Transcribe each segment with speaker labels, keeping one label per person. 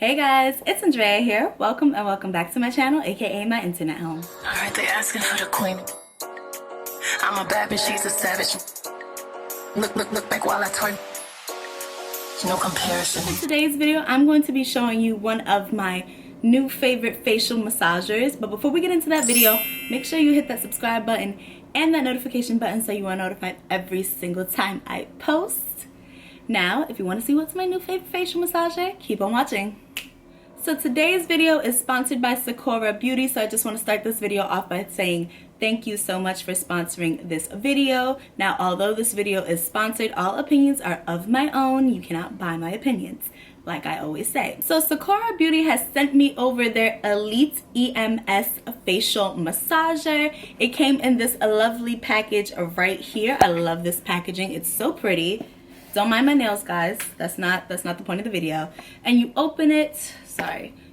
Speaker 1: Hey guys, it's Andrea here. Welcome and welcome back to my channel, aka my internet home.
Speaker 2: Alright, they asking for the queen. I'm a bad bitch, she's a savage. Look back while I turn. No comparison.
Speaker 1: In today's video, I'm going to be showing you one of my new favorite facial massagers. But before we get into that video, make sure you hit that subscribe button and that notification button so you are notified every single time I post. Now, if you want to see what's my new favorite facial massager, keep on watching. So today's video is sponsored by SIKORA Beauty, so I just want to start this video off by saying thank you so much for sponsoring this video. Now, although this video is sponsored, all opinions are of my own. You cannot buy my opinions, like I always say. So SIKORA Beauty has sent me over their Elite EMS facial massager. It came in this lovely package right here. I love this packaging. It's so pretty. Don't mind my nails, guys. That's not the point of the video. And you open it,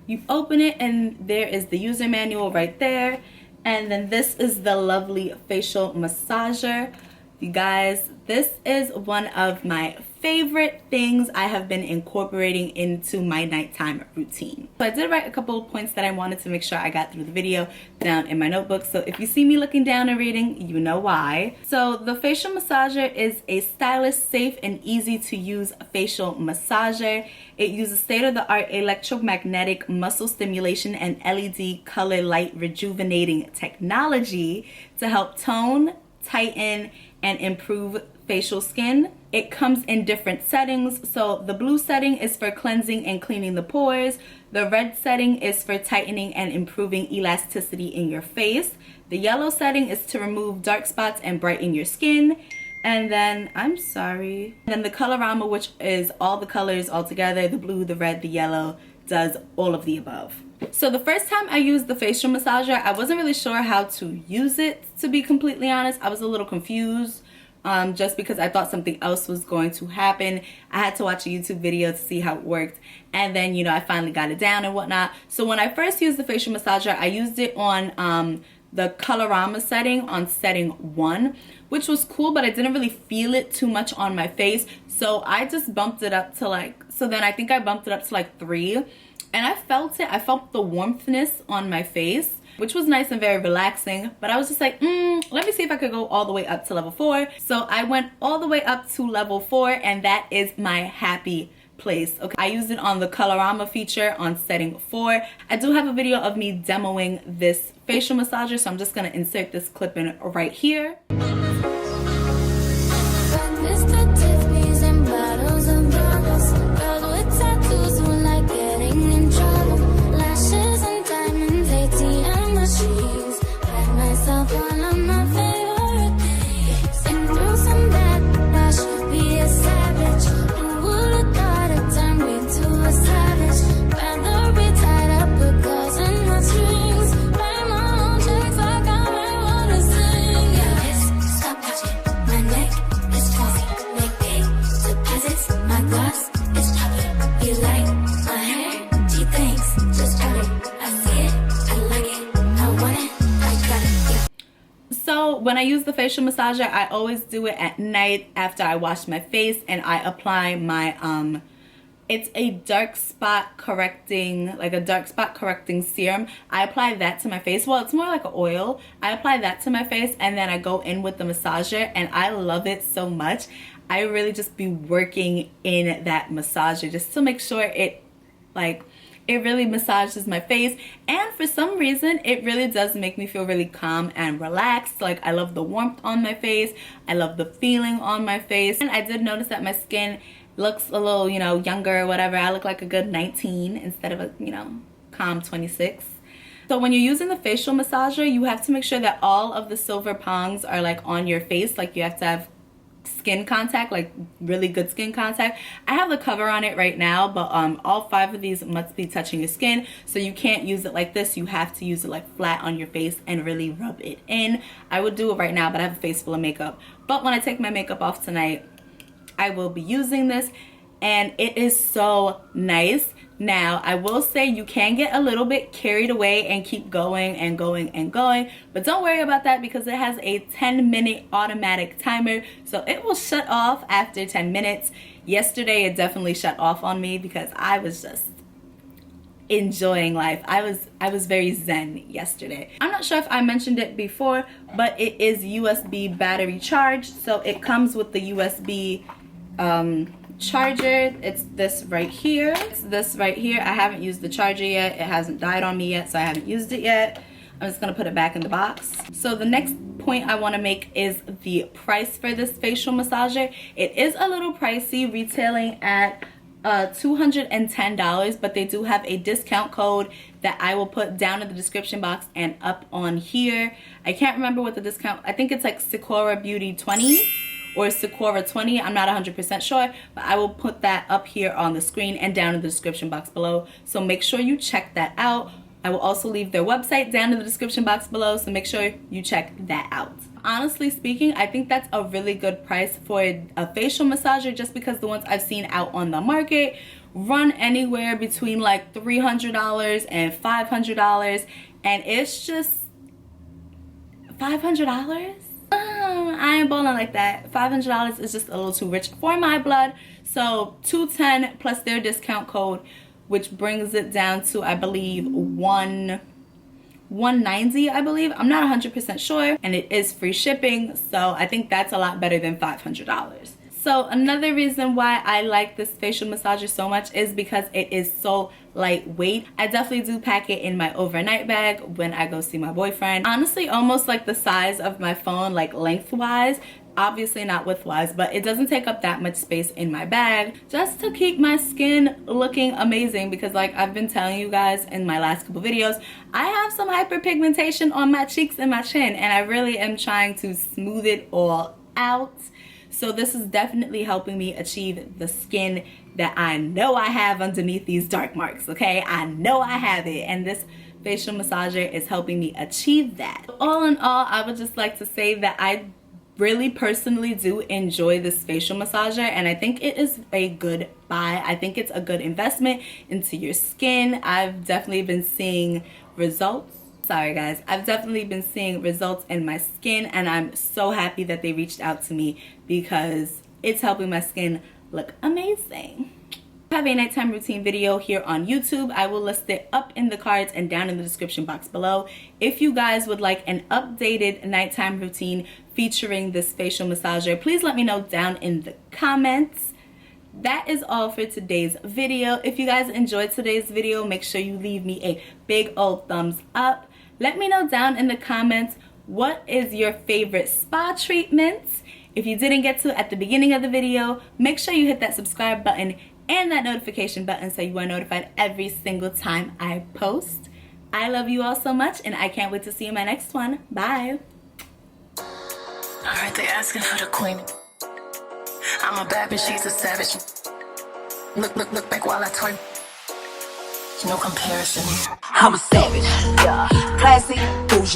Speaker 1: you open it and there is the user manual right there. And then this is the lovely facial massager. You guys, this is one of my favorite things I have been incorporating into my nighttime routine. So I did write a couple of points that I wanted to make sure I got through the video down in my notebook. So if you see me looking down and reading, you know why. So the facial massager is a stylish, safe, and easy to use facial massager. It uses state-of-the-art electromagnetic muscle stimulation and LED color light rejuvenating technology to help tone, tighten, and improve facial skin. It comes in different settings. So the blue setting is for cleansing and cleaning the pores. The red setting is for tightening and improving elasticity in your face. The yellow setting is to remove dark spots and brighten your skin. And then, then the Colorama, which is all the colors all together, the blue, the red, the yellow, does all of the above. So the first time I used the facial massager, I wasn't really sure how to use it, to be completely honest. I was a little confused just because I thought something else was going to happen. I had to watch a YouTube video to see how it worked. And then, you know, I finally got it down and whatnot. So when I first used the facial massager, I used it on the Colorama setting, on setting 1, which was cool, but I didn't really feel it too much on my face. So I just bumped it up to I think I bumped it up to like 3. And I felt it. I felt the warmthness on my face, which was nice and very relaxing. But I was just like, let me see if I could go all the way up to level 4. So I went all the way up to level 4, and that is my happy place. Okay, I used it on the Colorama feature on setting 4. I do have a video of me demoing this facial massager, so I'm just gonna insert this clip in right here. When I use the facial massager, I always do it at night after I wash my face, and I apply my it's a dark spot correcting serum. I apply that to my face. Well, it's more like an oil. I apply that to my face, and then I go in with the massager, and I love it so much. I really just be working in that massager just to make sure it really massages my face, and for some reason it really does make me feel really calm and relaxed. Like, I love the warmth on my face, I love the feeling on my face, and I did notice that my skin looks a little, you know, younger or whatever. I look like a good 19 instead of a, you know, calm 26. So when you're using the facial massager, you have to make sure that all of the silver prongs are like on your face. Like, you have to have skin contact, like really good skin contact. I have the cover on it right now, but all 5 of these must be touching your skin, so you can't use it like this. You have to use it like flat on your face and really rub it in. I would do it right now, but I have a face full of makeup. But when I take my makeup off tonight, I will be using this, and it is so nice. Now, I will say you can get a little bit carried away and keep going and going and going, but don't worry about that because it has a 10-minute automatic timer, so it will shut off after 10 minutes. Yesterday, it definitely shut off on me because I was just enjoying life. I was very zen yesterday. I'm not sure if I mentioned it before, but it is USB battery charged, so it comes with the USB charger. It's this right here. I haven't used the charger yet. It hasn't died on me yet, so I haven't used it yet. I'm just gonna put it back in the box. So the next point I want to make is the price for this facial massager. It is a little pricey, retailing at $210, but they do have a discount code that I will put down in the description box and up on here. I can't remember what the discount, I think it's like SIKORA Beauty 20 or SIKORA 20, I'm not 100% sure, but I will put that up here on the screen and down in the description box below, so make sure you check that out. I will also leave their website down in the description box below, so make sure you check that out. Honestly speaking, I think that's a really good price for a facial massager, just because the ones I've seen out on the market run anywhere between like $300 and $500, and it's just $500? I ain't bowling like that. $500 is just a little too rich for my blood. So $210 plus their discount code, which brings it down to, I believe, $190, I believe. I'm not 100% sure, and it is free shipping, so I think that's a lot better than $500. So another reason why I like this facial massager so much is because it is so lightweight. I definitely do pack it in my overnight bag when I go see my boyfriend. Honestly, almost like the size of my phone, like lengthwise. Obviously not widthwise, but it doesn't take up that much space in my bag, just to keep my skin looking amazing, because like I've been telling you guys in my last couple videos, I have some hyperpigmentation on my cheeks and my chin, and I really am trying to smooth it all out. So this is definitely helping me achieve the skin that I know I have underneath these dark marks, okay? I know I have it, and this facial massager is helping me achieve that. All in all, I would just like to say that I really personally do enjoy this facial massager, and I think it is a good buy. I think it's a good investment into your skin. I've definitely been seeing results. Sorry guys, I've definitely been seeing results in my skin, and I'm so happy that they reached out to me because it's helping my skin look amazing. I have a nighttime routine video here on YouTube. I will list it up in the cards and down in the description box below. If you guys would like an updated nighttime routine featuring this facial massager, please let me know down in the comments. That is all for today's video. If you guys enjoyed today's video, make sure you leave me a big old thumbs up. Let me know down in the comments, what is your favorite spa treatments? If you didn't get to at the beginning of the video, make sure you hit that subscribe button and that notification button so you are notified every single time I post. I love you all so much, and I can't wait to see you in my next one. Bye.
Speaker 2: Alright, they asking for the queen. I'm a bad bitch, she's a savage. Look back while I twerk. No comparison.
Speaker 3: I'm a savage, yeah. Classy, bougie.